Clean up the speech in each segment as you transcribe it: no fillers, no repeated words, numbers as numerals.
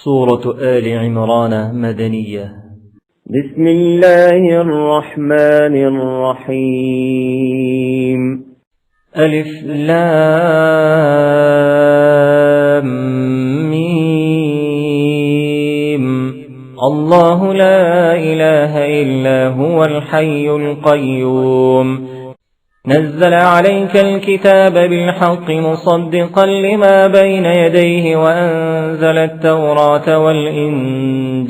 سورة آل عمران مدنية. بسم الله الرحمن الرحيم. ألف لام ميم. الله لا إله إلا هو الحي القيوم. نزل عليك الكتاب بالحق مصدقا لما بين يديه وأنزل التوراة والإنجيل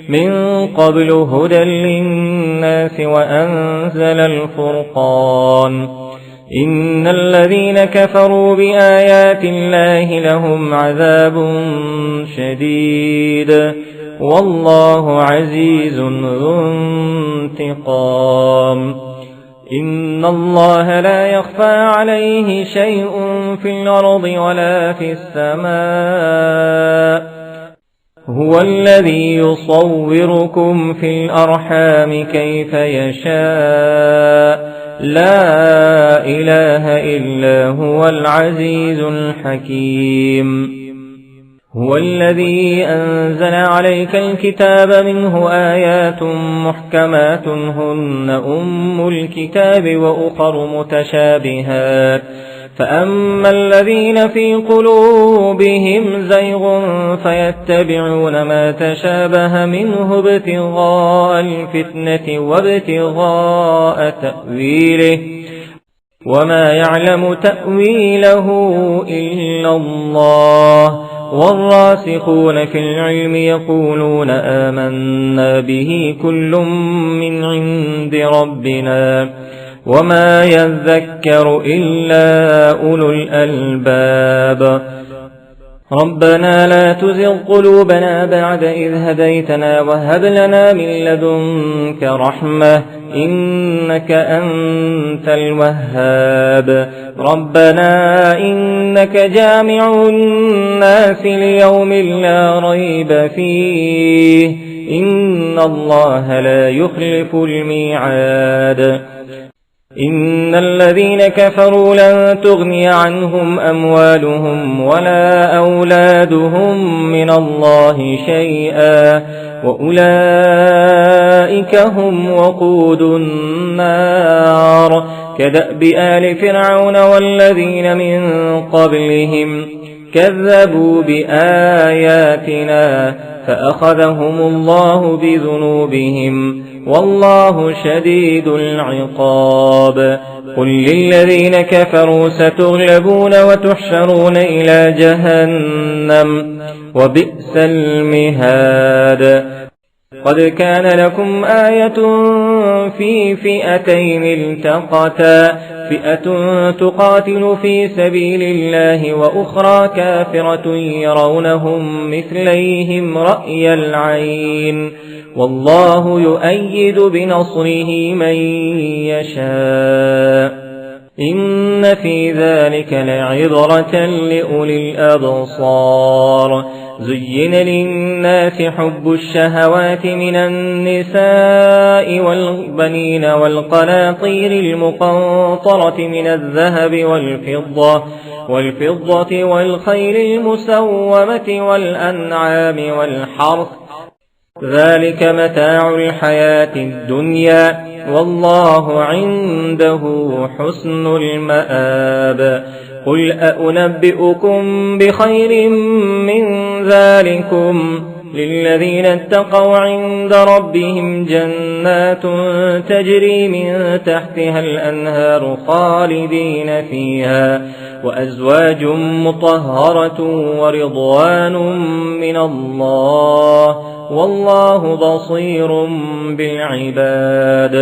من قبل هدى للناس وأنزل الفرقان. إن الذين كفروا بآيات الله لهم عذاب شديد والله عزيز ذو انتقام. إن الله لا يخفى عليه شيء في الأرض ولا في السماء. هو الذي يصوركم في الأرحام كيف يشاء. لا إله إلا هو العزيز الحكيم. هو الذي أنزل عليك الكتاب منه آيات محكمات هن أم الكتاب وأخر متشابهات فأما الذين في قلوبهم زيغ فيتبعون ما تشابه منه ابتغاء الفتنة وابتغاء تأويله وما يعلم تأويله إلا الله. والراسخون في العلم يقولون آمنا به كل من عند ربنا وما يذكر إلا أولو الألباب. ربنا لا تزغ قلوبنا بعد إذ هديتنا وهب لنا من لدنك رحمة إنك أنت الوهاب. ربنا إنك جامع الناس ليوم لا ريب فيه إن الله لا يخلف الميعاد. إن الذين كفروا لن تغني عنهم أموالهم ولا أولادهم من الله شيئا وأولئك هم وقود النار. كدأب آل فرعون والذين من قبلهم كذبوا بآياتنا فأخذهم الله بذنوبهم والله شديد العقاب. قل للذين كفروا ستغلبون وتحشرون إلى جهنم وبئس المهاد. قد كان لكم آية في فئتين التقتا فئة تقاتل في سبيل الله وأخرى كافرة يرونهم مثليهم رأي العين والله يؤيد بنصره من يشاء. إن في ذلك لعبرة لأولي الأبصار. زين للناس حب الشهوات من النساء والبنين والقناطير المقنطرة من الذهب والفضة والخيل المسومة والأنعام والحرث ذلك متاع الحياة الدنيا والله عنده حسن المآب. قل أنبئكم بخير من ذلكم للذين اتقوا عند ربهم جنات تجري من تحتها الأنهار خالدين فيها وأزواج مطهرة ورضوان من الله والله بصير بالعباد.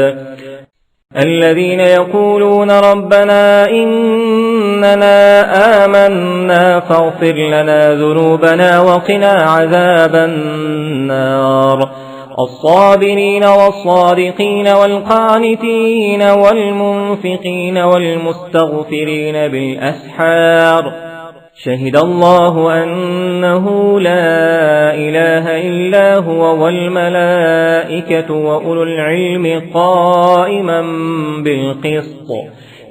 الذين يقولون ربنا إننا آمنا فاغفر لنا ذنوبنا وقنا عذاب النار. الصابرين والصادقين والقانتين والمنفقين والمستغفرين بالأسحار. شهد الله أنه لا إله إلا هو والملائكة وأولو العلم قائما بالقسط.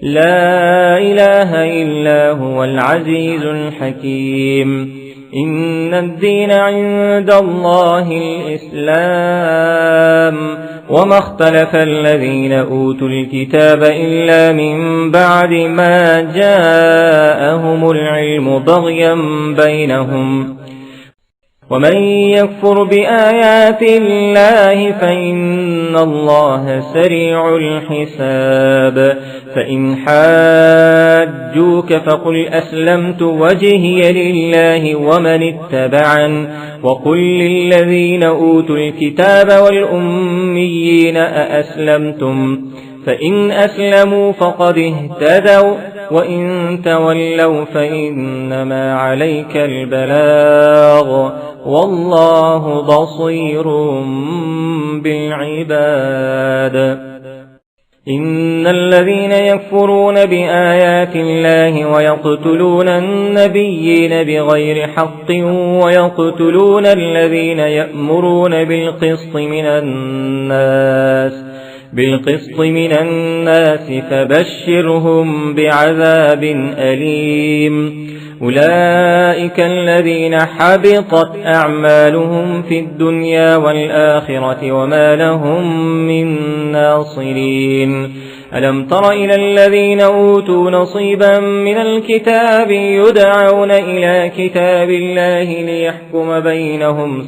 لا إله إلا هو العزيز الحكيم. إن الدين عند الله الإسلام وما اختلف الذين أوتوا الكتاب إلا من بعد ما جاءهم العلم بغيا بينهم ومن يكفر بآيات الله فإن الله سريع الحساب فإن حاجوك فقل أسلمت وجهي لله ومن اتبعن وقل للذين أوتوا الكتاب والأميين أأسلمتم فإن أسلموا فقد اهتدوا وإن تولوا فإنما عليك البلاغ والله بصير بالعباد إن الذين يكفرون بآيات الله ويقتلون النبيين بغير حق ويقتلون الذين يأمرون بالقسط من الناس فبشرهم بعذاب أليم أولئك الذين حبطت أعمالهم في الدنيا والآخرة وما لهم من ناصرين ألم تر إلى الذين أوتوا نصيبا من الكتاب يدعون إلى كتاب الله ليحكم بينهم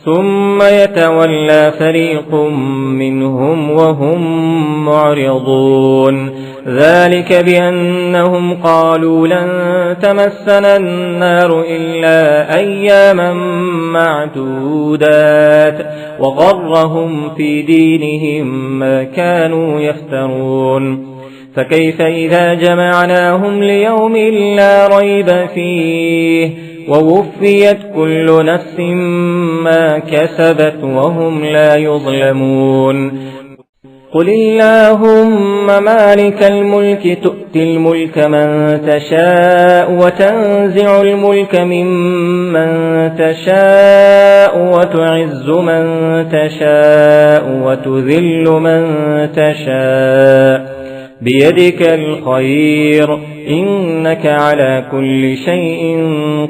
ثم يتولى فريق منهم وهم معرضون ذلك بأنهم قالوا لن تمسنا النار إلا أياما معدودات وغرهم في دينهم ما كانوا يفترون فكيف إذا جمعناهم ليوم لا ريب فيه ووفيت كل نفس ما كسبت وهم لا يظلمون قل اللهم مالك الملك تؤتي الملك من تشاء وتنزع الملك ممن تشاء وتعز من تشاء وتذل من تشاء بيدك الخير إنك على كل شيء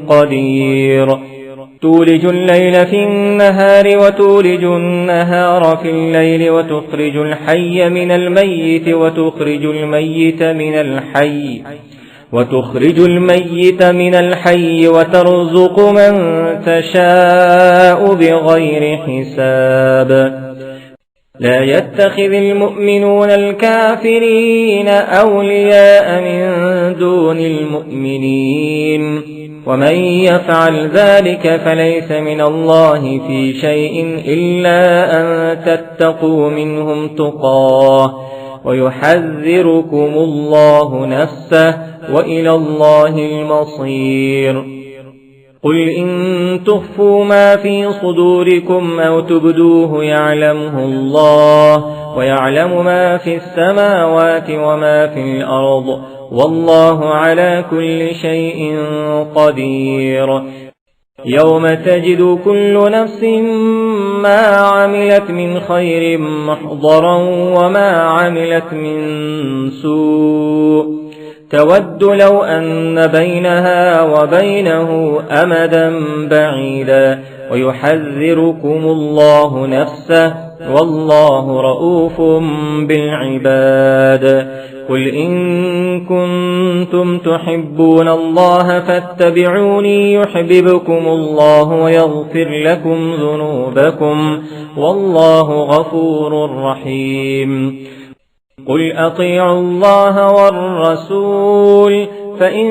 قدير تولج الليل في النهار وتولج النهار في الليل وتخرج الحي من الميت وتخرج الميت من الحي وترزق من تشاء بغير حساب لا يتخذ المؤمنون الكافرين أولياء من دون المؤمنين ومن يفعل ذلك فليس من الله في شيء إلا أن تتقوا منهم تقاه ويحذركم الله نفسه وإلى الله المصير قل إن تخفوا ما في صدوركم أو تبدوه يعلمه الله ويعلم ما في السماوات وما في الأرض والله على كل شيء قدير يوم تجد كل نفس ما عملت من خير محضرا وما عملت من سوء تود لو أن بينها وبينه أمدا بعيدا ويحذركم الله نفسه والله رؤوف بالعباد قل إن كنتم تحبون الله فاتبعوني يحببكم الله ويغفر لكم ذنوبكم والله غفور رحيم قل أطيعوا الله والرسول فإن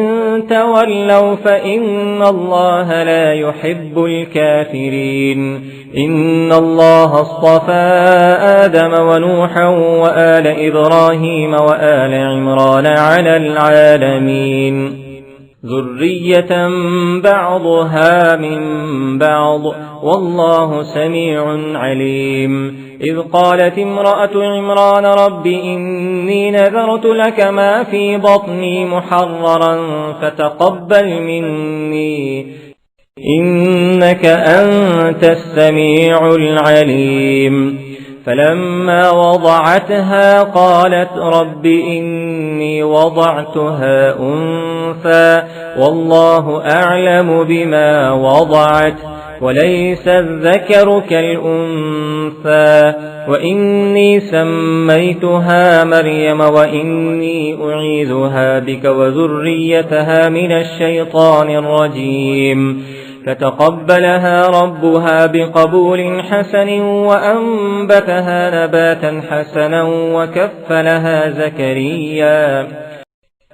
تولوا فإن الله لا يحب الكافرين إن الله اصطفى آدم ونوحا وآل إبراهيم وآل عمران على العالمين ذرية بعضها من بعض والله سميع عليم إذ قالت امرأة عمران رب إني نذرت لك ما في بطني محررا فتقبل مني إنك أنت السميع العليم فلما وضعتها قالت رب إني وضعتها أنثى والله أعلم بما وضعت وليس الذكر كالأنثى وإني سميتها مريم وإني أعيذها بك وذريتها من الشيطان الرجيم فتقبلها ربها بقبول حسن وأنبتها نباتا حسنا وكفلها زكريا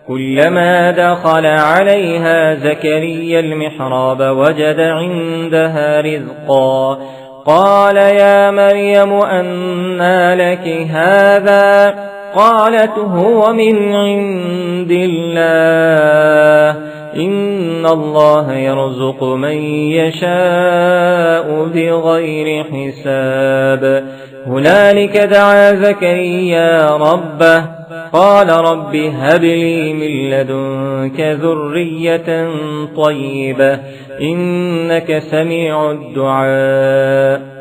كلما دخل عليها زكريا المحراب وجد عندها رزقا قال يا مريم أنى لك هذا قالت هو من عند الله إن الله يرزق من يشاء بغير حساب هنالك دعا زكريا ربه قال رب هب لي من لدنك ذرية طيبة إنك سميع الدعاء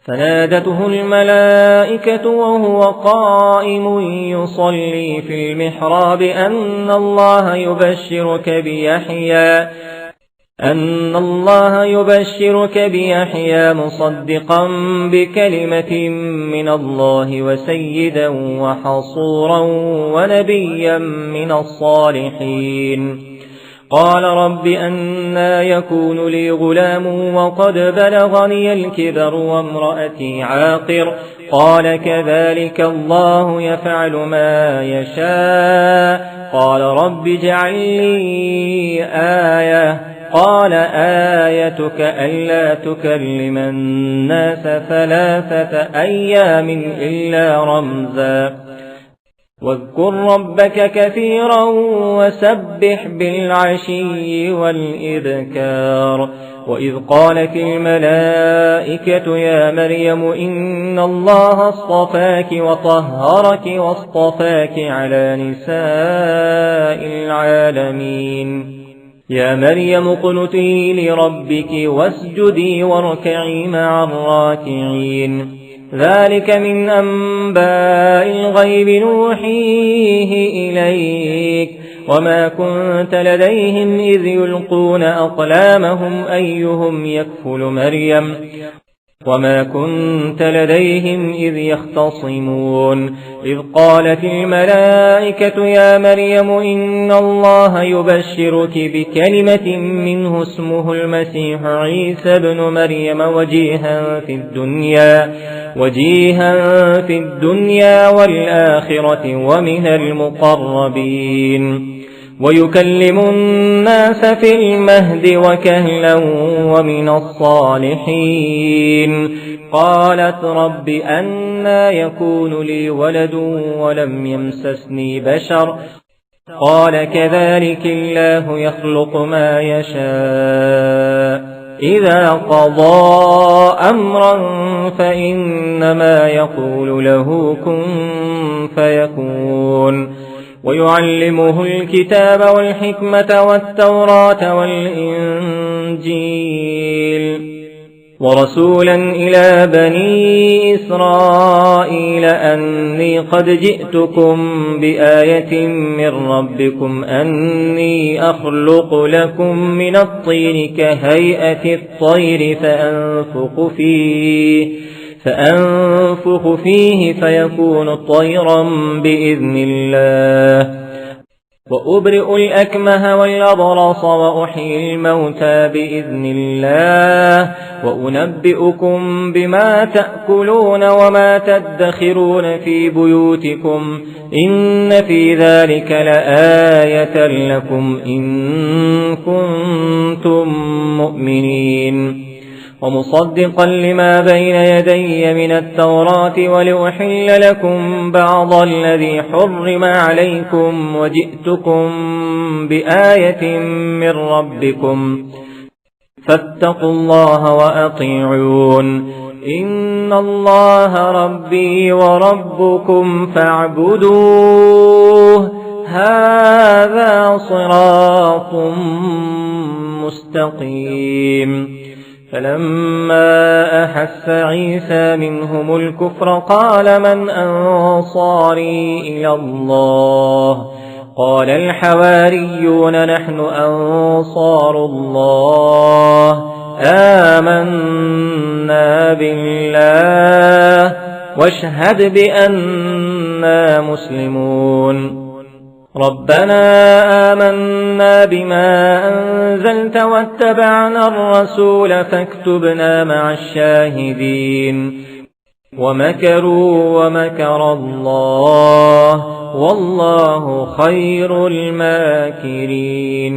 فنادته الملائكة وهو قائم يصلي في المحراب أن الله يبشرك بيحيى مصدقا بكلمة من الله وسيدا وحصورا ونبيا من الصالحين قال رب أنى يكون لي غلام وقد بلغني الكبر وامرأتي عاقر قال كذلك الله يفعل ما يشاء قال رب اجعل لي آية قال آيتك ألا تكلم الناس 3 أيام إلا رمزا واذكر ربك كثيرا وسبح بالعشي والإذكار وإذ قالت الملائكة يا مريم إن الله اصطفاك وطهرك واصطفاك على نساء العالمين يا مريم اقنتي لربك واسجدي واركعي مع الراكعين ذلك من أنباء الغيب نوحيه إليك وما كنت لديهم إذ يلقون أقلامهم أيهم يكفل مريم وما كنت لديهم إذ يختصمون إذ قالت الملائكة يا مريم إن الله يبشرك بكلمة منه اسمه المسيح عيسى بن مريم وجيها في الدنيا والآخرة ومن المقربين ويكلم الناس في المهد وكهلا ومن الصالحين قالت رب أنى يكون لي ولد ولم يمسسني بشر قال كذلك الله يخلق ما يشاء إذا قضى أمرا فإنما يقول له كن فيكون ويعلمه الكتاب والحكمة والتوراة والإنجيل ورسولا إلى بني إسرائيل أني قد جئتكم بآية من ربكم أني أخلق لكم من الطين كهيئة الطير فأنفخ فيه فيكون طيرا بإذن الله وأبرئ الأكمه والأبرص وأحيي الموتى بإذن الله وأنبئكم بما تأكلون وما تدخرون في بيوتكم إن في ذلك لآية لكم إن كنتم مؤمنين ومصدقا لما بين يدي من التوراة ولأحل لكم بعض الذي حرم عليكم وجئتكم بآية من ربكم فاتقوا الله وأطيعون إن الله ربي وربكم فاعبدوه هذا صراط مستقيم فلما أحس عيسى منهم الكفر قال من أنصاري إلى الله قال الحواريون نحن أنصار الله آمنا بالله واشهد بأننا مسلمون ربنا آمنا بما أنزلت واتبعنا الرسول فاكتبنا مع الشاهدين ومكروا ومكر الله والله خير الماكرين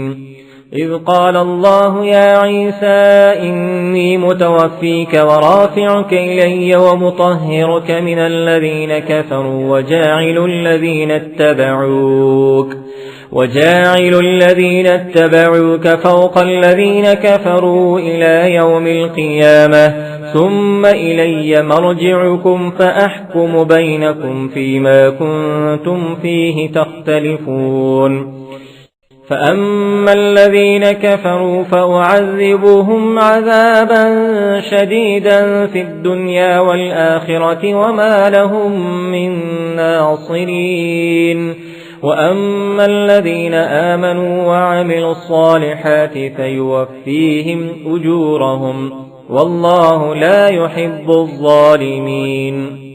إذ قال الله يا عيسى إني متوفيك ورافعك إلي ومطهرك من الذين كفروا وجاعل الذين اتبعوك فوق الذين كفروا إلى يوم القيامة ثم إلي مرجعكم فأحكم بينكم فيما كنتم فيه تختلفون فأما الذين كفروا فأعذبهم عذابا شديدا في الدنيا والآخرة وما لهم من ناصرين وأما الذين آمنوا وعملوا الصالحات فيوفيهم أجورهم والله لا يحب الظالمين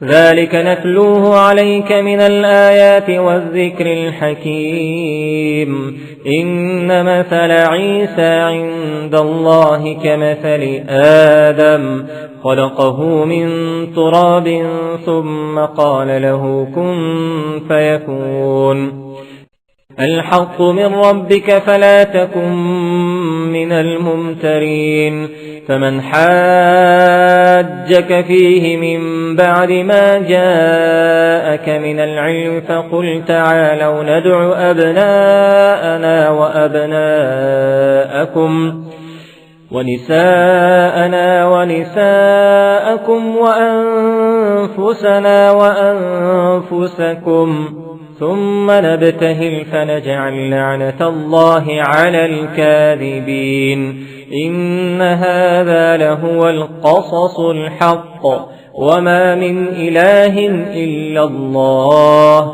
ذلك نتلوه عليك من الآيات والذكر الحكيم إن مثل عيسى عند الله كمثل آدم خلقه من تراب ثم قال له كن فيكون الحق من ربك فلا تكن من الممترين فمن حاجك فيه من بعد ما جاءك من العلم فقل تعالوا ندع أبناءنا وأبناءكم ونساءنا ونساءكم وأنفسنا وأنفسكم ثم نبتهل فنجعل لعنة الله على الكاذبين إن هذا لهو القصص الحق وما من إله إلا الله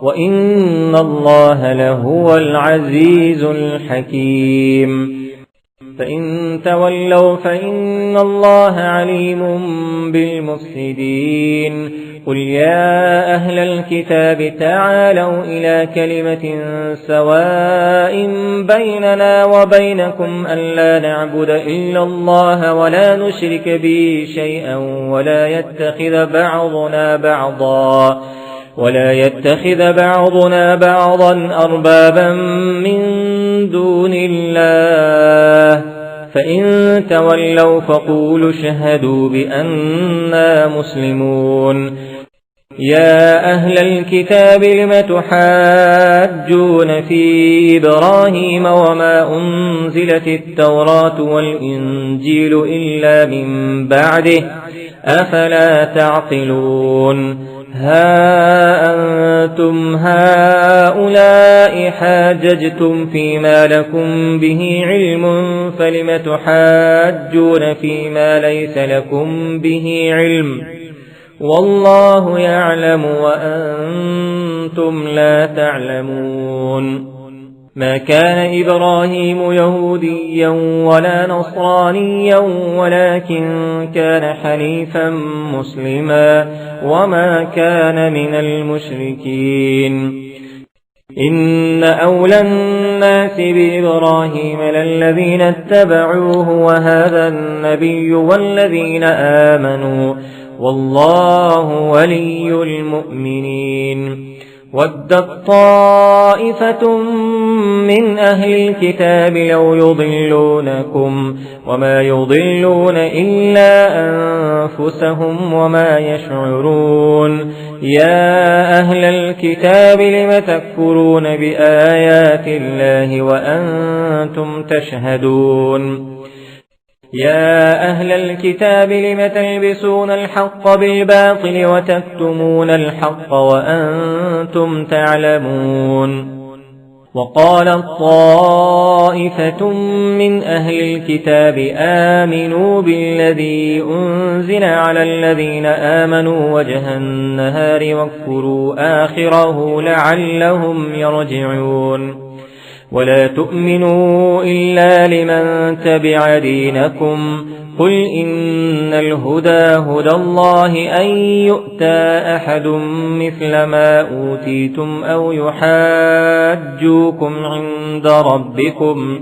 وإن الله لهو العزيز الحكيم فإن تولوا فإن الله عليم بالمفسدين قل يا أهل الكتاب تعالوا إلى كلمة سواء بيننا وبينكم ألا نعبد إلا الله ولا نشرك به شيئا ولا يتخذ بعضنا بعضا أربابا من دون الله فإن تولوا فقولوا اشهدوا بأننا مسلمون يا أهل الكتاب لم تحاجون في إبراهيم وما أنزلت التوراة والإنجيل إلا من بعده أفلا تعقلون ها أنتم هؤلاء حاججتم فيما لكم به علم فلم تحاجون فيما ليس لكم به علم والله يعلم وأنتم لا تعلمون ما كان إبراهيم يهوديا ولا نصرانيا ولكن كان حنيفا مسلما وما كان من المشركين إن أولى الناس بإبراهيم للذين اتبعوه وهذا النبي والذين آمنوا والله ولي المؤمنين ودت طائفة من أهل الكتاب لو يضلونكم وما يضلون إلا أنفسهم وما يشعرون يا أهل الكتاب لم تكفرون بآيات الله وأنتم تشهدون يا أهل الكتاب لم تلبسون الحق بالباطل وتكتمون الحق وأنتم تعلمون وقالت طائفة من أهل الكتاب آمنوا بالذي أنزل على الذين آمنوا وجه النهار واكفروا آخره لعلهم يرجعون ولا تؤمنوا إلا لمن تبع دينكم قل إن الهدى هدى الله أن يؤتى أحد مثل ما أوتيتم أو يحاجوكم عند ربكم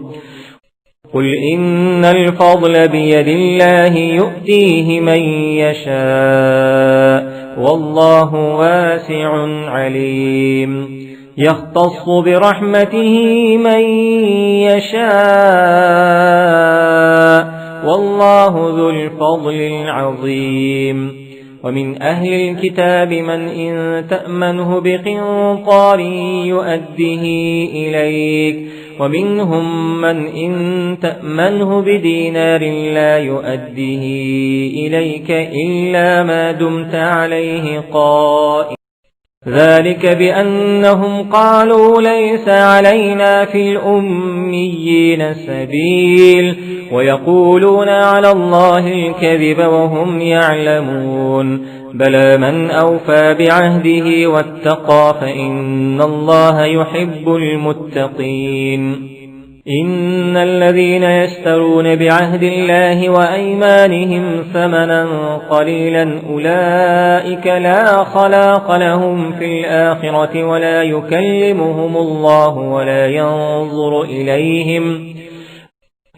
قل إن الفضل بيد الله يؤتيه من يشاء والله واسع عليم يختص برحمته من يشاء والله ذو الفضل العظيم ومن أهل الكتاب من إن تأمنه بقنطار يؤده إليك ومنهم من إن تأمنه بدينار لا يؤده إليك إلا ما دمت عليه قائما ذلك بأنهم قالوا ليس علينا في الأميين سبيل ويقولون على الله الكذب وهم يعلمون بلى من أوفى بعهده واتقى فإن الله يحب المتقين إن الذين يشترون بعهد الله وأيمانهم ثمنا قليلا أولئك لا خلاق لهم في الآخرة ولا يكلمهم الله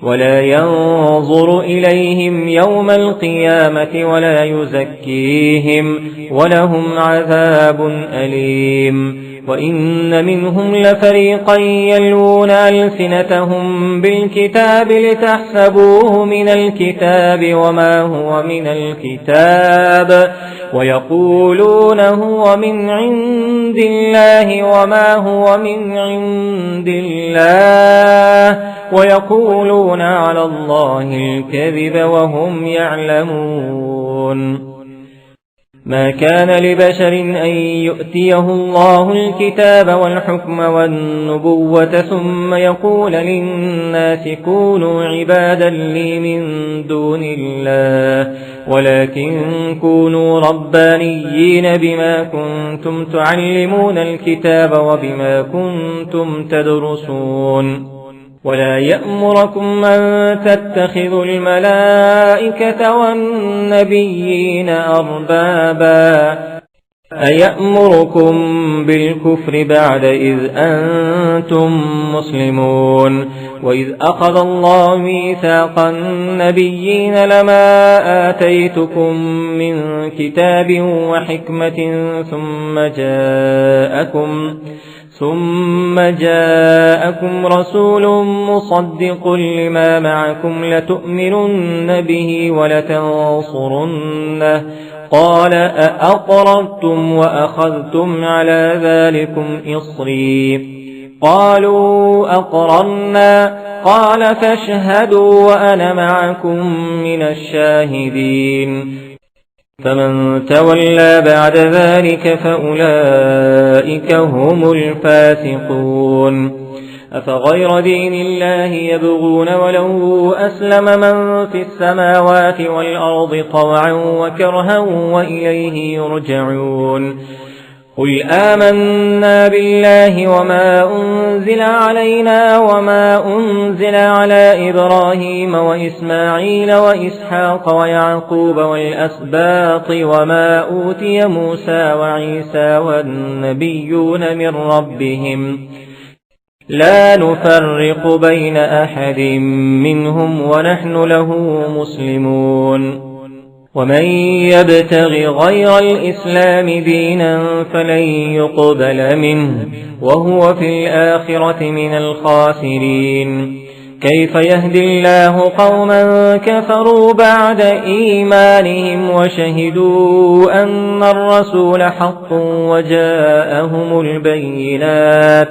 ولا ينظر إليهم يوم القيامة ولا يزكيهم ولهم عذاب أليم وإن منهم لفريقا يلوون ألسنتهم بالكتاب لتحسبوه من الكتاب وما هو من الكتاب ويقولون هو من عند الله وما هو من عند الله ويقولون على الله الكذب وهم يعلمون ما كان لبشر أن يؤتيه الله الكتاب والحكم والنبوة ثم يقول للناس كونوا عبادا لي من دون الله ولكن كونوا ربانيين بما كنتم تعلمون الكتاب وبما كنتم تدرسون ولا يأمركم أن تتخذوا الملائكة والنبيين أربابا أيأمركم بالكفر بعد إذ أنتم مسلمون وإذ أخذ الله ميثاق النبيين لما آتيتكم من كتاب وحكمة ثم جاءكم رسول مصدق لما معكم لتؤمنن به ولتنصرنه قال أأقررتم وأخذتم على ذلكم إصري قالوا أقررنا قال فاشهدوا وأنا معكم من الشاهدين فمن تولى بعد ذلك فأولئك هم الفاسقون أفغير دين الله يبغون وله أسلم من في السماوات والأرض طوعا وكرها وإليه يرجعون قل آمنا بالله وما أنزل علينا وما أنزل على إبراهيم وإسماعيل وإسحاق ويعقوب والأسباط وما أوتي موسى وعيسى والنبيون من ربهم لا نفرق بين أحد منهم ونحن له مسلمون ومن يبتغ غير الإسلام دينا فلن يقبل منه وهو في الآخرة من الخاسرين كيف يهدي الله قوما كفروا بعد إيمانهم وشهدوا أن الرسول حق وجاءهم البينات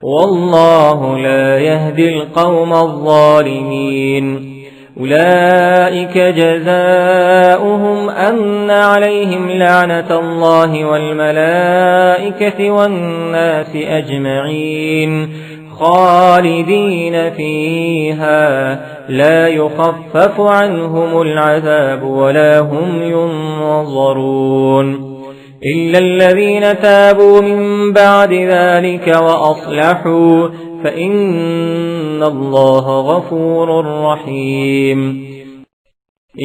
والله لا يهدي القوم الظالمين أولئك جزاؤهم أن عليهم لعنة الله والملائكة والناس أجمعين خالدين فيها لا يخفف عنهم العذاب ولا هم ينظرون إلا الذين تابوا من بعد ذلك وأصلحوا فإن الله غفور رحيم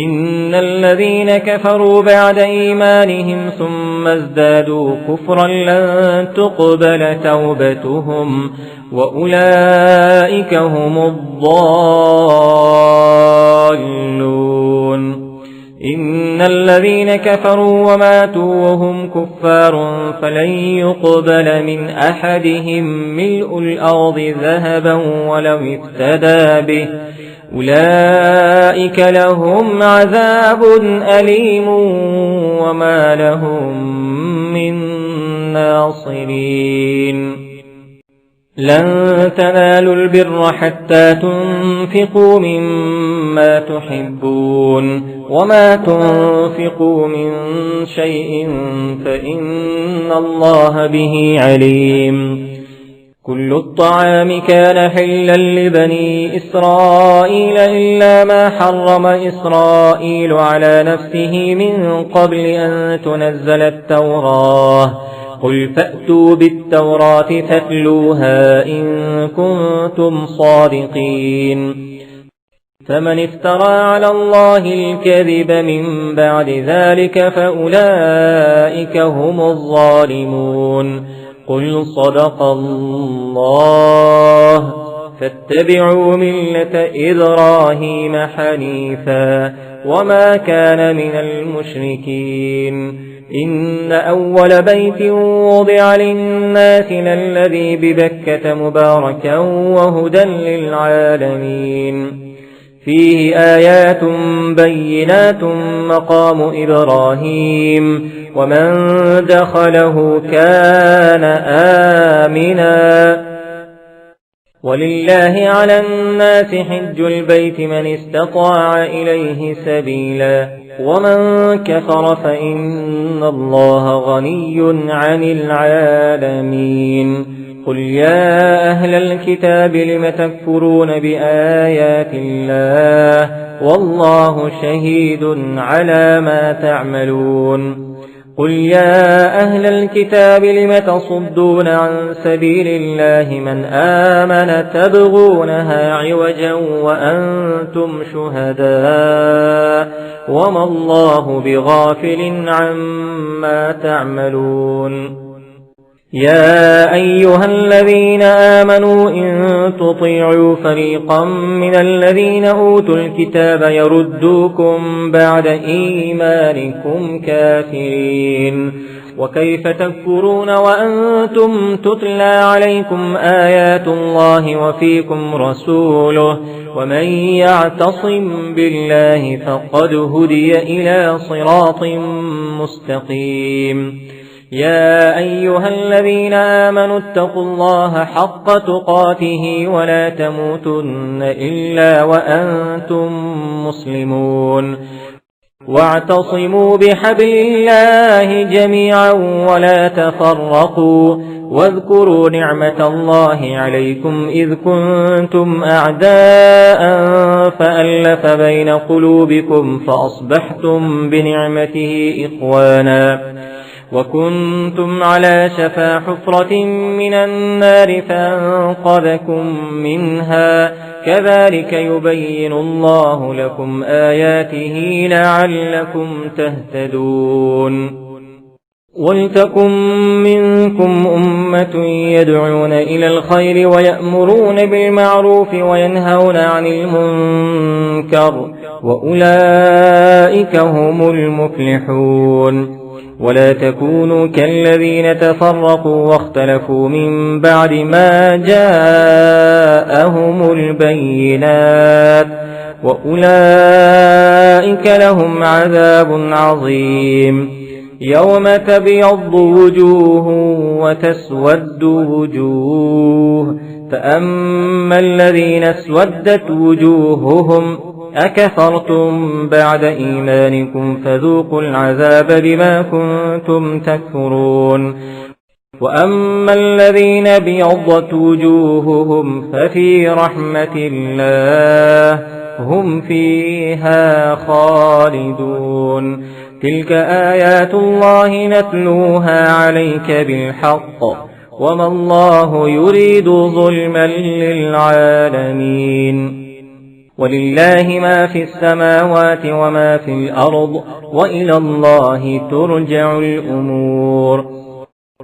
إن الذين كفروا بعد إيمانهم ثم ازدادوا كفرا لن تقبل توبتهم وأولئك هم الضالون إن الذين كفروا وماتوا وهم كفار فلن يقبل من أحدهم ملء الأرض ذهبا ولو افتدى به أولئك لهم عذاب أليم وما لهم من ناصرين لن تنالوا البر حتى تنفقوا مما تحبون وما تنفقوا من شيء فإن الله به عليم كل الطعام كان حلا لبني إسرائيل إلا ما حرم إسرائيل على نفسه من قبل أن تنزل التوراة قل فأتوا بالتوراة فاتلوها إن كنتم صادقين فمن افترى على الله الكذب من بعد ذلك فأولئك هم الظالمون قل صدق الله فاتبعوا ملة إبراهيم حنيفا وما كان من المشركين إن أول بيت وضع للناس للذي ببكة مباركا وهدى للعالمين فيه آيات بينات مقام إبراهيم ومن دخله كان آمنا ولله على الناس حج البيت من استطاع إليه سبيلا ومن كفر فإن الله غني عن العالمين قل يا أهل الكتاب لم تكفرون بآيات الله والله شهيد على ما تعملون قل يا أهل الكتاب لم تصدون عن سبيل الله من آمن تبغونها عوجا وأنتم شهداء وما الله بغافل عما تعملون يا أيها الذين آمنوا إن تطيعوا فريقا من الذين أوتوا الكتاب يردوكم بعد إيمانكم كافرين وكيف تكفرون وأنتم تتلى عليكم آيات الله وفيكم رسوله ومن يعتصم بالله فقد هدي إلى صراط مستقيم يا أيها الذين آمنوا اتقوا الله حق تقاته ولا تموتن إلا وأنتم مسلمون واعتصموا بحبل الله جميعا ولا تفرقوا واذكروا نعمة الله عليكم إذ كنتم أعداء فألف بين قلوبكم فأصبحتم بنعمته إخوانا وكنتم على شفا حفرة من النار فأنقذكم منها كذلك يبين الله لكم آياته لعلكم تهتدون ولتكن منكم أمة يدعون إلى الخير ويأمرون بالمعروف وينهون عن المنكر وأولئك هم المفلحون ولا تكونوا كالذين تفرقوا واختلفوا من بعد ما جاءهم البينات وأولئك لهم عذاب عظيم يوم تبيض وجوه وتسود وجوه فأما الذين اسودت وجوههم أكفرتم بعد إيمانكم فذوقوا العذاب بما كنتم تكفرون وأما الذين ابيضت وجوههم ففي رحمة الله هم فيها خالدون تلك آيات الله نتلوها عليك بالحق وما الله يريد ظلما للعالمين ولله ما في السماوات وما في الأرض وإلى الله ترجع الأمور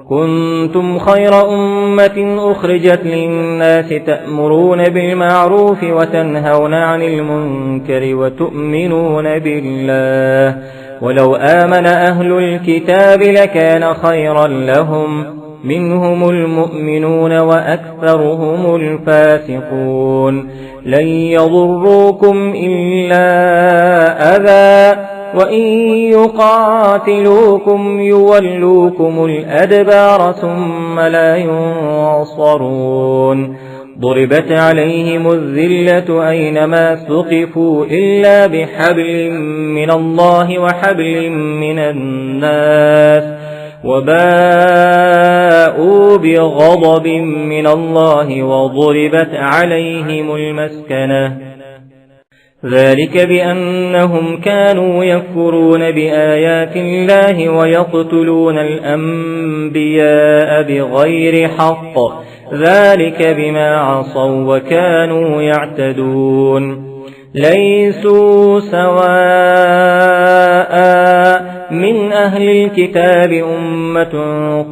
كنتم خير أمة أخرجت للناس تأمرون بالمعروف وتنهون عن المنكر وتؤمنون بالله ولو آمن أهل الكتاب لكان خيرا لهم منهم المؤمنون وأكثرهم الفاسقون لن يضروكم إلا أذى وإن يقاتلوكم يولوكم الأدبار ثم لا ينصرون ضربت عليهم الذلة أينما ثقفوا إلا بحبل من الله وحبل من الناس وباءوا بغضب من الله وضربت عليهم المسكنة ذلك بأنهم كانوا يكفرون بآيات الله ويقتلون الأنبياء بغير حق ذلك بما عصوا وكانوا يعتدون ليسوا سواء من أهل الكتاب أمة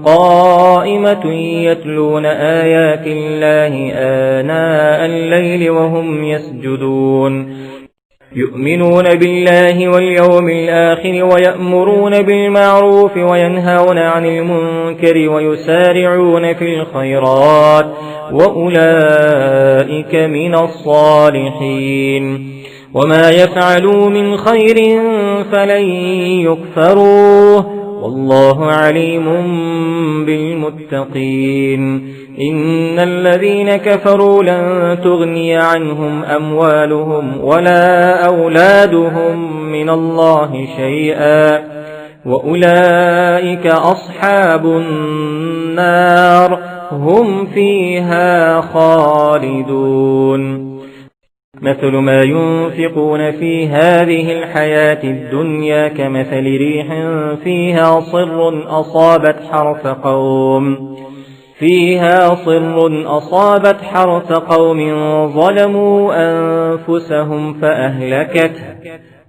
قائمة يتلون آيات الله آناء الليل وهم يسجدون يؤمنون بالله واليوم الآخر ويأمرون بالمعروف وينهون عن المنكر ويسارعون في الخيرات وأولئك من الصالحين وما يفعلوا من خير فلن يكفروه والله عليم بالمتقين إن الذين كفروا لن تغني عنهم أموالهم ولا أولادهم من الله شيئا وأولئك أصحاب النار هم فيها خالدون مثل ما ينفقون في هذه الحياة الدنيا كمثل ريح فيها صر أصابت حرث قوم ظلموا أنفسهم فأهلكته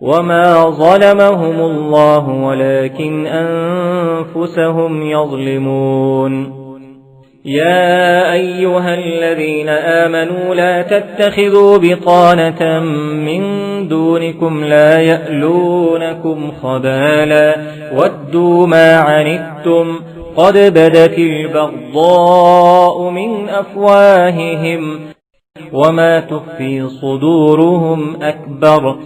وما ظلمهم الله ولكن أنفسهم يظلمون يا أيها الذين آمنوا لا تتخذوا بطانة من دونكم لا يألونكم خبالا ودوا ما عنتم قد بدت البغضاء من أفواههم وما تخفي صدورهم أكبر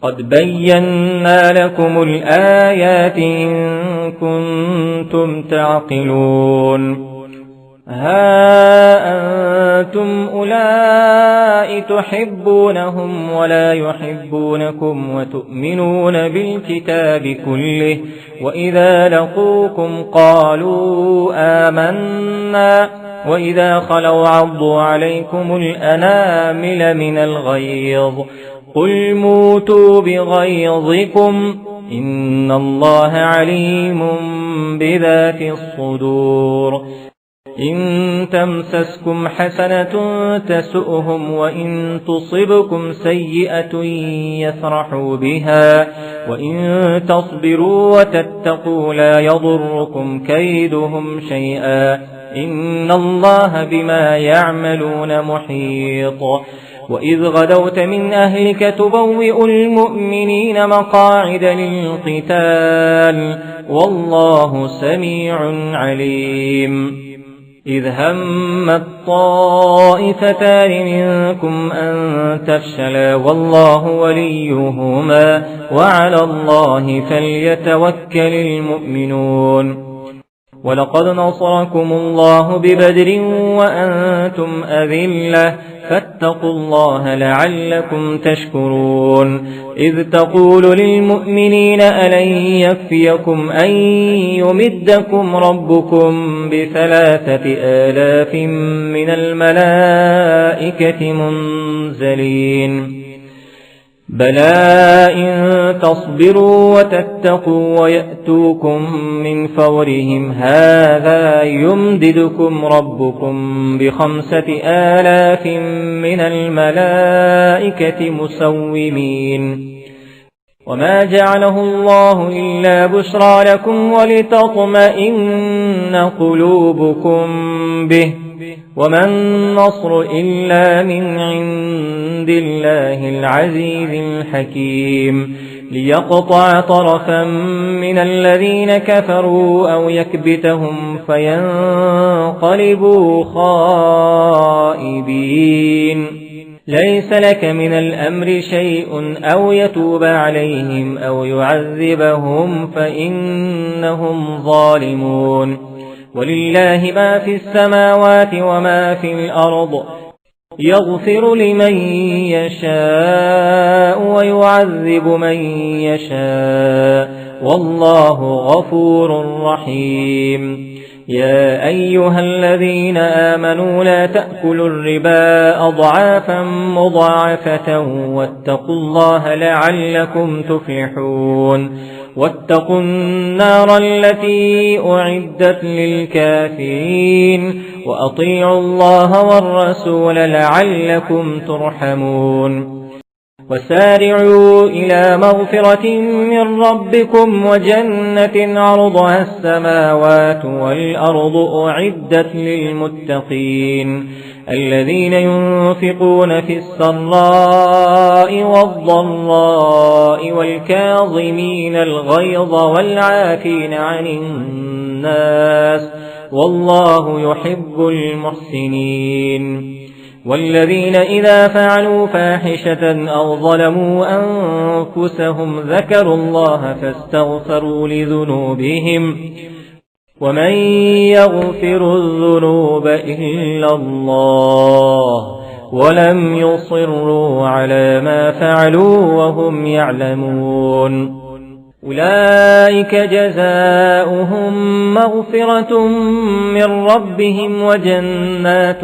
قد بينا لكم الآيات إن كنتم تعقلون ها أنتم أولئك تحبونهم ولا يحبونكم وتؤمنون بالكتاب كله وإذا لقوكم قالوا آمنا وإذا خلوا عضوا عليكم الأنامل من الغيظ قل موتوا بغيظكم إن الله عليم بذات الصدور إن تمسسكم حسنة تسؤهم وإن تصبكم سيئة يفرحوا بها وإن تصبروا وتتقوا لا يضركم كيدهم شيئا إن الله بما يعملون محيط وإذ غدوت من أهلك تبوئ المؤمنين مقاعد للقتال والله سميع عليم إذ همت طائفتان منكم أن تفشلا والله وليهما وعلى الله فليتوكل المؤمنون ولقد نصركم الله ببدر وأنتم أذلة فاتقوا الله لعلكم تشكرون إذ تقول للمؤمنين ألن يكفيكم أن يمدكم ربكم ب3,000 من الملائكة منزلين بلى إن تصبروا وتتقوا ويأتوكم من فورهم هذا يمددكم ربكم ب5,000 من الملائكة مسومين وما جعله الله إلا بشرى لكم ولتطمئن قلوبكم به وما النصر إلا من عند الله العزيز الحكيم ليقطع طرفا من الذين كفروا أو يكبتهم فينقلبوا خائبين ليس لك من الأمر شيء أو يتوب عليهم أو يعذبهم فإنهم ظالمون ولله ما في السماوات وما في الأرض يغفر لمن يشاء ويعذب من يشاء والله غفور رحيم يا أيها الذين آمنوا لا تأكلوا الربا أضعافا مضاعفة واتقوا الله لعلكم تفلحون واتقوا النار التي أعدت للكافرين وأطيعوا الله والرسول لعلكم ترحمون وسارعوا إلى مغفرة من ربكم وجنة عرضها السماوات والأرض أعدت للمتقين الذين ينفقون في السراء والضراء والكاظمين الغيظ والعافين عن الناس والله يحب المحسنين والذين إذا فعلوا فاحشة أو ظلموا أنفسهم ذكروا الله فاستغفروا لذنوبهم ومن يغفر الذنوب إلا الله ولم يصروا على ما فعلوا وهم يعلمون أولئك جزاؤهم مغفرة من ربهم وجنات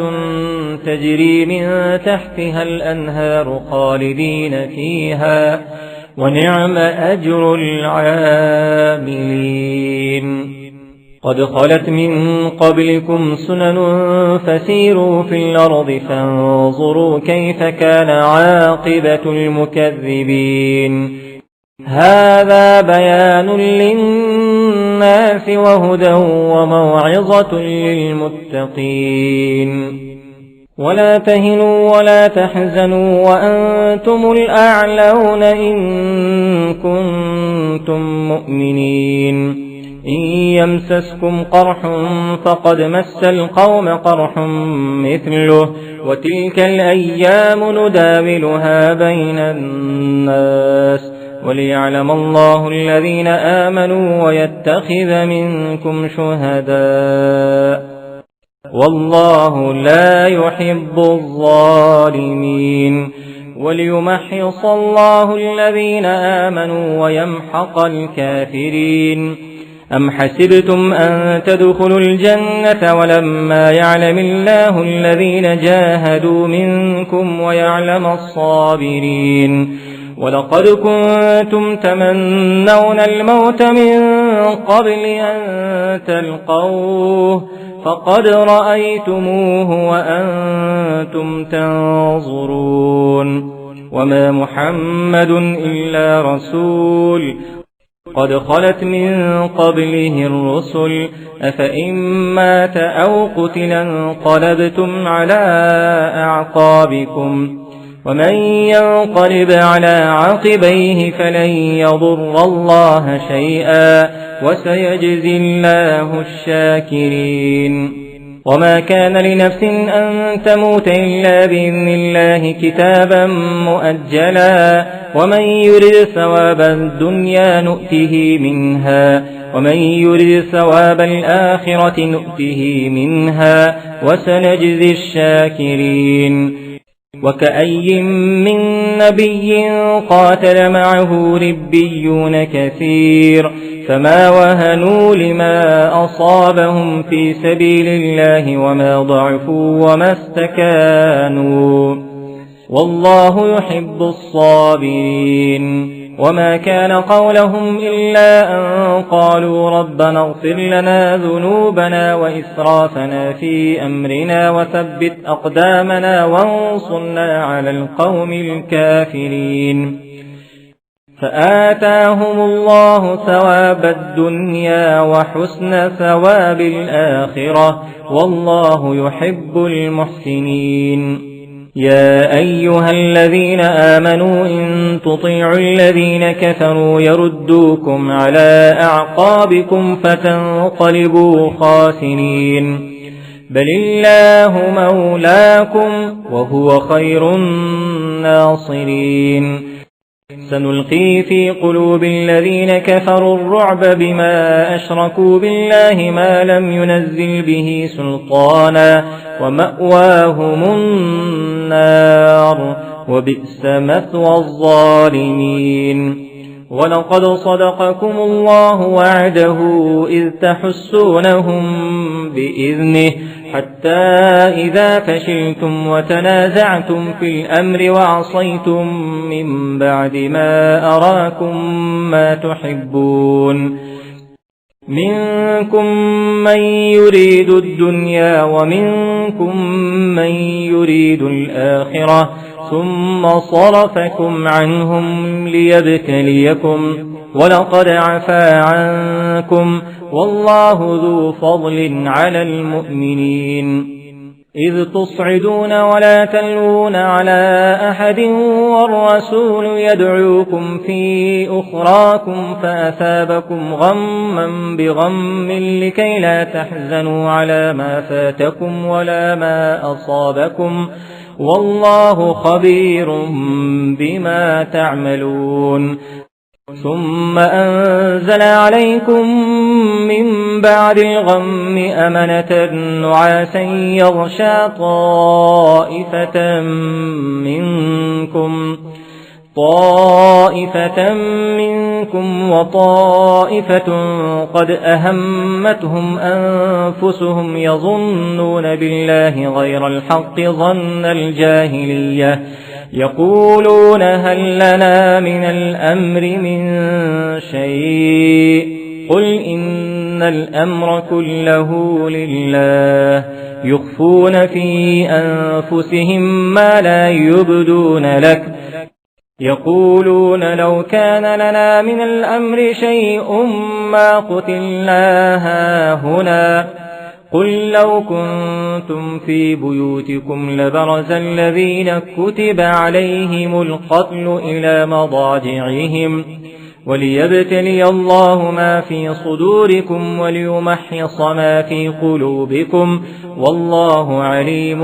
تجري من تحتها الأنهار خالدين فيها ونعم أجر العاملين قد خلت من قبلكم سنن فسيروا في الأرض فانظروا كيف كان عاقبة المكذبين هذا بيان للناس وهدى وموعظة للمتقين ولا تهنوا ولا تحزنوا وأنتم الأعلون إن كنتم مؤمنين إن يمسسكم قرح فقد مس القوم قرح مثله وتلك الأيام نداولها بين الناس وليعلم الله الذين آمنوا ويتخذ منكم شهداء والله لا يحب الظالمين وليمحص الله الذين آمنوا ويمحق الكافرين أم حسبتم أن تدخلوا الجنة ولما يعلم الله الذين جاهدوا منكم ويعلم الصابرين ولقد كنتم تمنون الموت من قبل أن تلقوه فقد رأيتموه وأنتم تنظرون وما محمد إلا رسول قد خلت من قبله الرسل أفإن مات أو قتل انقلبتم على أعقابكم ومن ينقلب على عقبيه فلن يضر الله شيئا وسيجزي الله الشاكرين وما كان لنفس أن تموت إلا بإذن الله كتابا مؤجلا ومن يرد ثواب الدنيا نؤته منها ومن يرد ثواب الآخرة نؤته منها وسنجزي الشاكرين. وكأي من نبي قاتل معه ربيون كثير فما وهنوا لما أصابهم في سبيل الله وما ضعفوا وما استكانوا والله يحب الصابرين. وما كان قولهم إلا أن قالوا ربنا اغفر لنا ذنوبنا وإسرافنا في أمرنا وثبت أقدامنا وانصرنا على القوم الكافرين. فآتاهم الله ثواب الدنيا وحسن ثواب الآخرة والله يحب المحسنين. يا أيها الذين آمنوا إن تطيعوا الذين كفروا يردوكم على أعقابكم فتنقلبوا خاسرين بل الله مولاكم وهو خير الناصرين. سنلقي في قلوب الذين كفروا الرعب بما أشركوا بالله ما لم ينزل به سلطانا ومأواهم النار وبئس مثوى الظالمين. ولقد صدقكم الله وعده إذ تحسونهم بإذنه حتى إذا فشلتم وتنازعتم في الأمر وعصيتم من بعد ما أراكم ما تحبون منكم من يريد الدنيا ومنكم من يريد الآخرة ثم صرفكم عنهم ليبتليكم ولقد عفا عنكم والله ذو فضل على المؤمنين. إذ تصعدون ولا تلوون على أحد والرسول يدعوكم في أخراكم فأثابكم غما بغم لكي لا تحزنوا على ما فاتكم ولا ما أصابكم والله خبير بما تعملون. ثم أنزل عليكم من بعد الغم أمنة نعاسا يغشى طائفة منكم وطائفة قد أهمتهم أنفسهم يظنون بالله غير الحق ظن الجاهلية يقولون هل لنا من الأمر من شيء قل إن الأمر كله لله يخفون في أنفسهم ما لا يبدون لك يقولون لو كان لنا من الأمر شيء ما قتلنا هاهنا قل لو كنتم في بيوتكم لبرز الذين كتب عليهم القتل إلى مضاجعهم وليبتلي الله ما في صدوركم وليمحص ما في قلوبكم والله عليم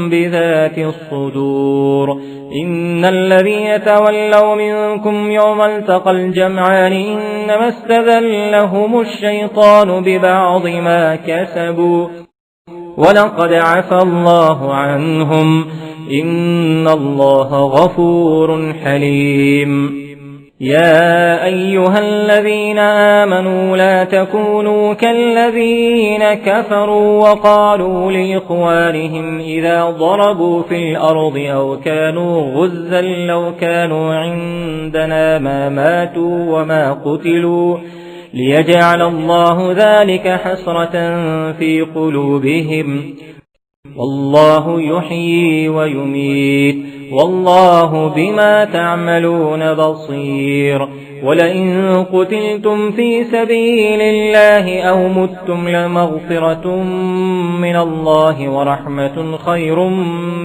بذات الصدور. إن الذين تولوا منكم يوم التقى الجمعان إنما استذلهم الشيطان ببعض ما كسبوا ولقد عفى الله عنهم إن الله غفور حليم. يا أيها الذين آمنوا لا تكونوا كالذين كفروا وقالوا لإخوانهم إذا ضربوا في الأرض أو كانوا غزا لو كانوا عندنا ما ماتوا وما قتلوا ليجعل الله ذلك حسرة في قلوبهم والله يحيي ويميت والله بما تعملون بصير. ولئن قتلتم في سبيل الله أو متم لمغفرة من الله ورحمة خير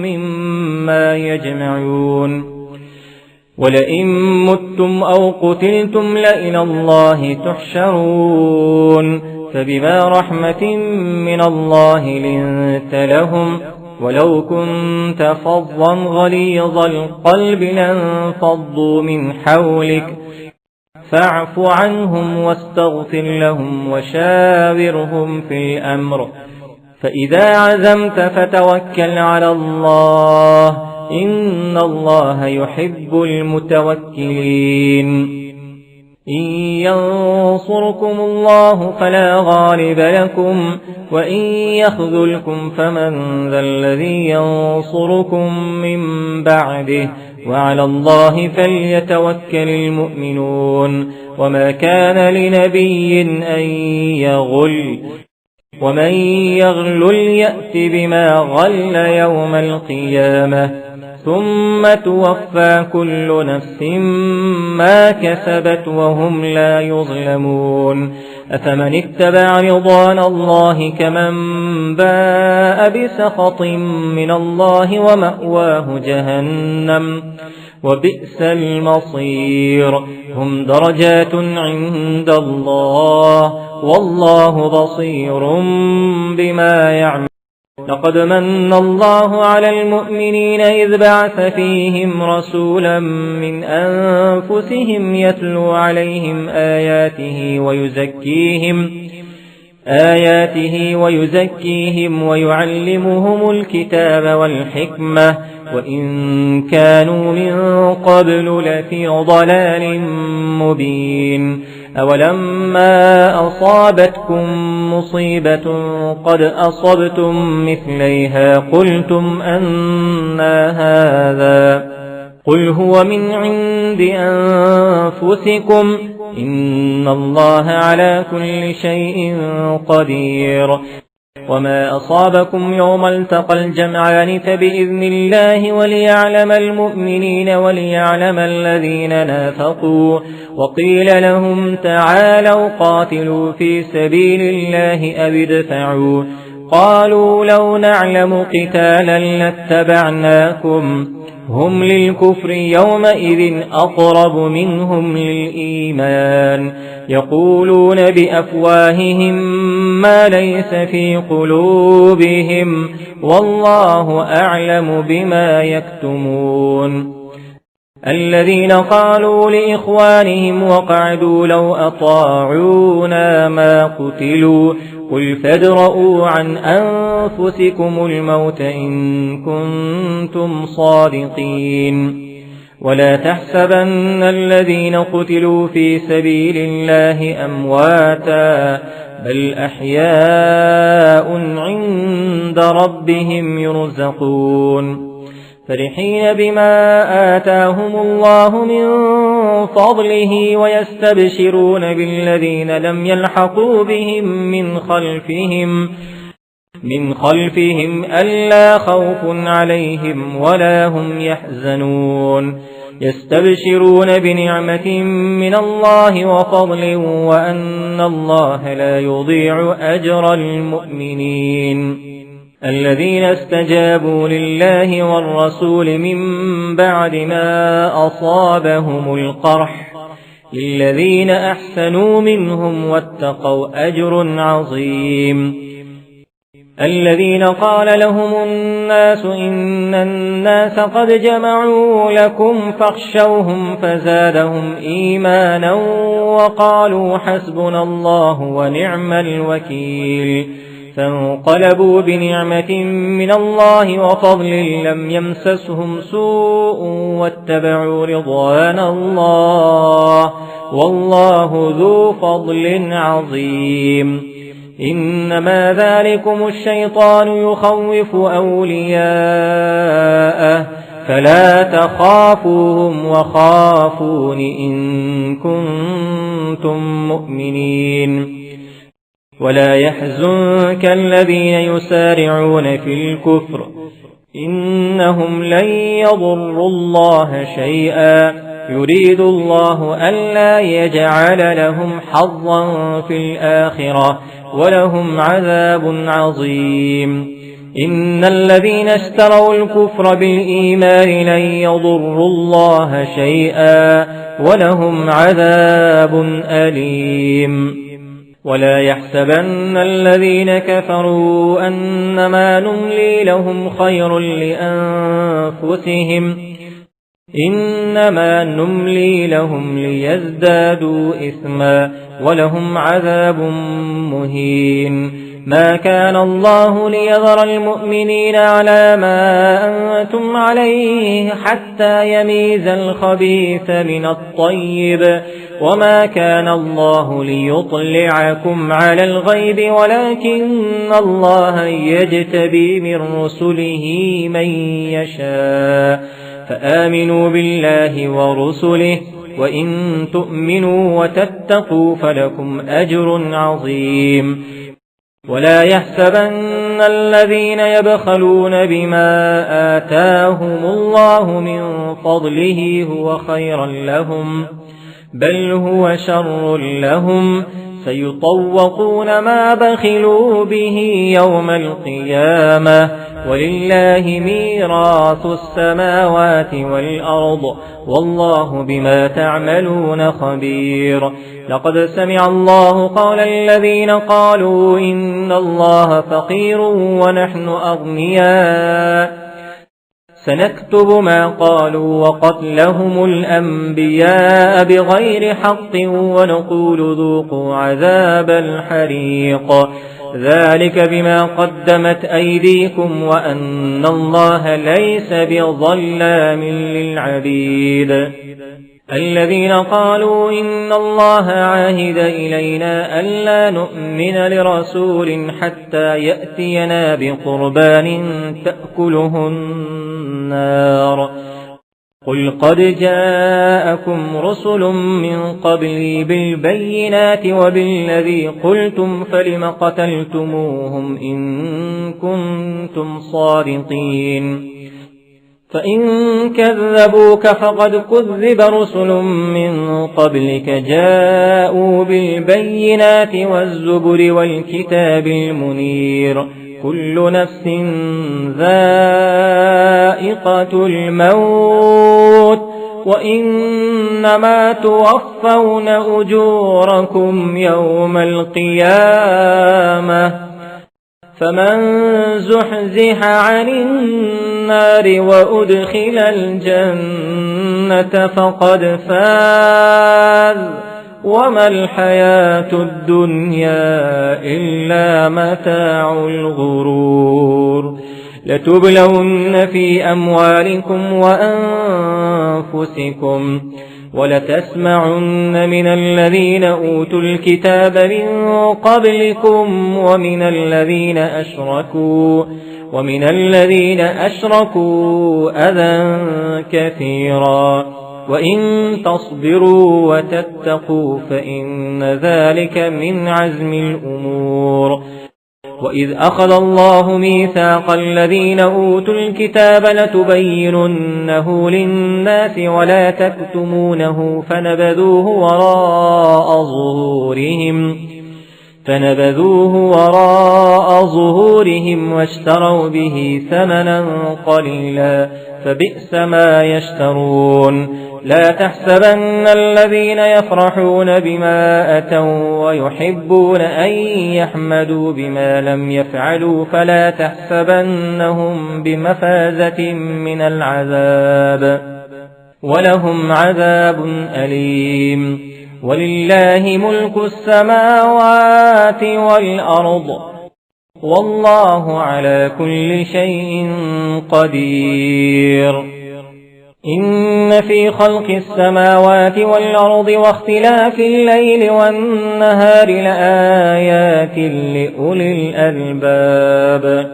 مما يجمعون. ولئن متم أو قتلتم لإلى الله تحشرون فبما رحمة من الله لنت لهم ولو كنت فظا غليظ القلب لانفضوا من حولك فاعف عنهم واستغفر لهم وشاورهم في الأمر فإذا عزمت فتوكل على الله إن الله يحب المتوكلين إن ينصركم الله فلا غالب لكم وإن يخذلكم فمن ذا الذي ينصركم من بعده وعلى الله فليتوكل المؤمنون وما كان لنبي أن يغل ومن يغل يأت بما غل يوم القيامة ثم توفى كل نفس ما كسبت وهم لا يظلمون أفمن اتبع رضوان الله كمن باء بسخط من الله ومأواه جهنم وبئس المصير هم درجات عند الله والله بصير بما يعمل لقد من الله على المؤمنين إذ بعث فيهم رسولا من أنفسهم يتلو عليهم آياته ويزكيهم ويعلمهم الكتاب والحكمة وإن كانوا من قبل لفي ضلال مبين أولما أصابتكم مصيبة قد أصبتم مثليها قلتم أنى هذا قل هو من عند أنفسكم إن الله على كل شيء قدير وما أصابكم يوم التقى الجمعان فبإذن الله وليعلم المؤمنين وليعلم الذين نافقوا وقيل لهم تعالوا قاتلوا في سبيل الله أو ادفعوا قالوا لو نعلم قتالا لاتبعناكم هم للكفر يومئذ أقرب منهم للإيمان يقولون بأفواههم ما ليس في قلوبهم والله أعلم بما يكتمون الذين قالوا لإخوانهم وقعدوا لو أطاعونا ما قتلوا قل فادرءوا عن أنفسكم الموت إن كنتم صادقين ولا تحسبن الذين قتلوا في سبيل الله أمواتا بل أحياء عند ربهم يرزقون فرحين بما آتاهم الله من فضله ويستبشرون بالذين لم يلحقوا بهم من خلفهم ألا خوف عليهم ولا هم يحزنون يستبشرون بنعمة من الله وفضل وأن الله لا يضيع أجر المؤمنين الذين استجابوا لله والرسول من بعد ما أصابهم القرح للذين أحسنوا منهم واتقوا أجر عظيم الذين قال لهم الناس إن الناس قد جمعوا لكم فاخشوهم فزادهم إيمانا وقالوا حسبنا الله ونعم الوكيل فانقلبوا بنعمة من الله وفضل لم يمسسهم سوء واتبعوا رضوان الله والله ذو فضل عظيم إنما ذلكم الشيطان يخوف أولياءه فلا تخافوهم وخافون إن كنتم مؤمنين ولا يحزنك الذين يسارعون في الكفر إنهم لن يضروا الله شيئا يريد الله ألا يجعل لهم حظا في الآخرة ولهم عذاب عظيم إن الذين اشتروا الكفر بالإيمان لن يضروا الله شيئا ولهم عذاب أليم ولا يحسبن الذين كفروا أنما نملي لهم خير لأنفسهم إنما نملي لهم ليزدادوا إثما ولهم عذاب مهين. ما كان الله ليذر المؤمنين على ما أنتم عليه حتى يميز الخبيث من الطيب وما كان الله ليطلعكم على الغيب ولكن الله يجتبي من رسله من يشاء فآمنوا بالله ورسله وإن تؤمنوا وتتقوا فلكم أجر عظيم. ولا يحسبن الذين يبخلون بما آتاهم الله من فضله هو خيرا لهم بل هو شر لهم سيطوقون ما بخلوا به يوم القيامة ولله ميراث السماوات والأرض والله بما تعملون خبير. لقد سمع الله قول الذين قالوا إن الله فقير ونحن أغنياء سنكتب ما قالوا وقتلهم الأنبياء بغير حق ونقول ذوقوا عذاب الحريق ذلك بما قدمت أيديكم وأن الله ليس بظلام للعبيد. الذين قالوا إن الله عاهد إلينا ألا نؤمن لرسول حتى يأتينا بقربان تأكله النار قل قد جاءكم رسل من قبلي بالبينات وبالذي قلتم فلم قتلتموهم إن كنتم صادقين فإن كذبوك فقد كذب رسل من قبلك جاءوا بالبينات والزبر والكتاب المنير كل نفس ذائقة الموت وإنما توفون أجوركم يوم القيامة فمن زحزح عن النار وأدخل الجنة فقد فاز وما الحياة الدنيا إلا متاع الغرور. لتبلون في أموالكم وأنفسكم ولتسمعن من الذين أوتوا الكتاب من قبلكم ومن الذين أشركوا أذى كثيرا وإن تصبروا وتتقوا فإن ذلك من عزم الأمور. وإذ أخذ الله ميثاق الذين أوتوا الكتاب لتبيننه للناس ولا تكتمونه فنبذوه وراء ظهورهم واشتروا به ثمنا قليلا فبئس ما يشترون. لا تحسبن الذين يفرحون بما أتوا ويحبون أن يحمدوا بما لم يفعلوا فلا تحسبنهم بمفازة من العذاب ولهم عذاب أليم. ولله ملك السماوات والأرض والله على كل شيء قدير. إن في خلق السماوات والأرض واختلاف الليل والنهار لآيات لأولي الألباب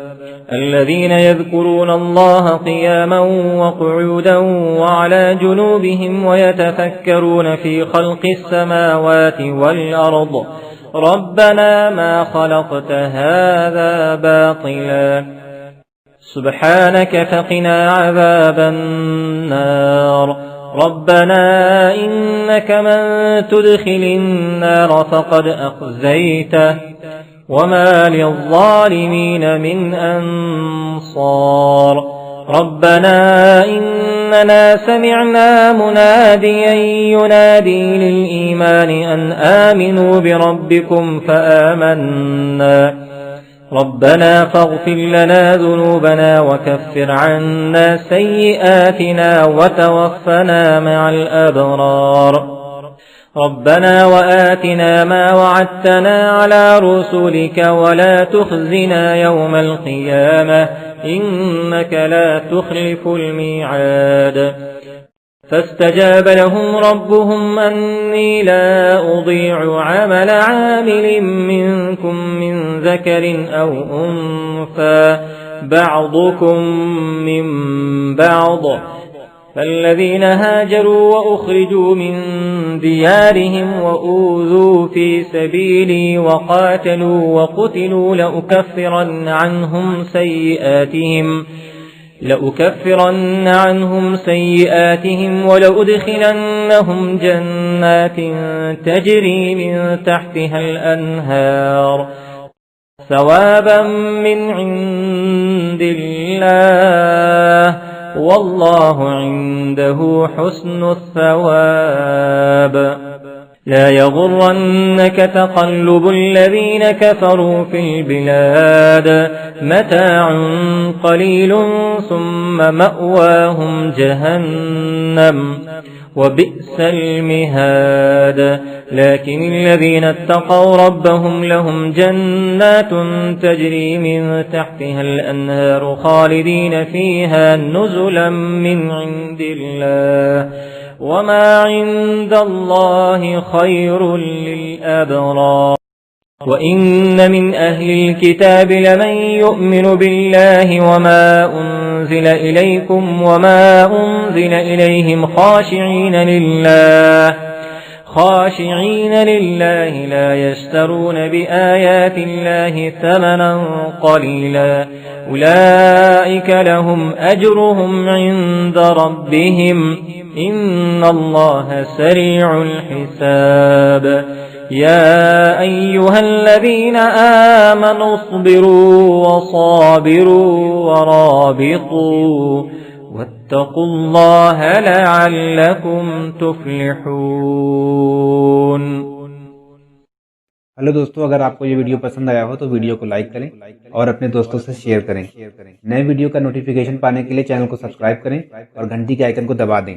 الذين يذكرون الله قياما وقعودا وعلى جنوبهم ويتفكرون في خلق السماوات والأرض ربنا ما خلقت هذا باطلا سبحانك فقنا عذاب النار. ربنا إنك من تدخل النار فقد أخزيته وما للظالمين من أنصار. ربنا إننا سمعنا مناديا ينادي للإيمان أن آمنوا بربكم فآمنا ربنا فاغفر لنا ذنوبنا وكفر عنا سيئاتنا وتوفنا مع الأبرار ربنا وآتنا ما وعدتنا على رسلك ولا تخزنا يوم القيامة إنك لا تخلف الميعاد فاستجاب لهم ربهم أني لا أضيع عمل عامل منكم من ذكر أو أنثى بعضكم من بعض فالذين هاجروا وأخرجوا من ديارهم وأوذوا في سبيلي وقاتلوا وقتلوا لأكفرن عنهم سيئاتهم ولأدخلنهم جنات تجري من تحتها الأنهار ثوابا من عند الله والله عنده حسن الثواب لا يغرنك تقلب الذين كفروا في البلاد متاع قليل ثم مأواهم جهنم وبئس المهاد لكن الذين اتقوا ربهم لهم جنات تجري من تحتها الأنهار خالدين فيها نزلا من عند الله وما عند الله خير للأبرار وإن من أهل الكتاب لمن يؤمن بالله وما أنزل إليكم وما أنزل إليهم خاشعين لله لا يشترون بآيات الله ثمنا قليلا أولئك لهم أجرهم عند ربهم إن الله سريع الحساب يا أيها الذين آمنوا اصبروا وصابروا ورابطوا واتقوا الله لعلكم تفلحون। हेलो दोस्तों, अगर आपको ये वीडियो पसंद आया हो तो वीडियो को लाइक करें और अपने दोस्तों से शेयर करें। नए वीडियो का नोटिफिकेशन पाने के लिए चैनल को सब्सक्राइब करें और घंटी के आइकन को दबा दें।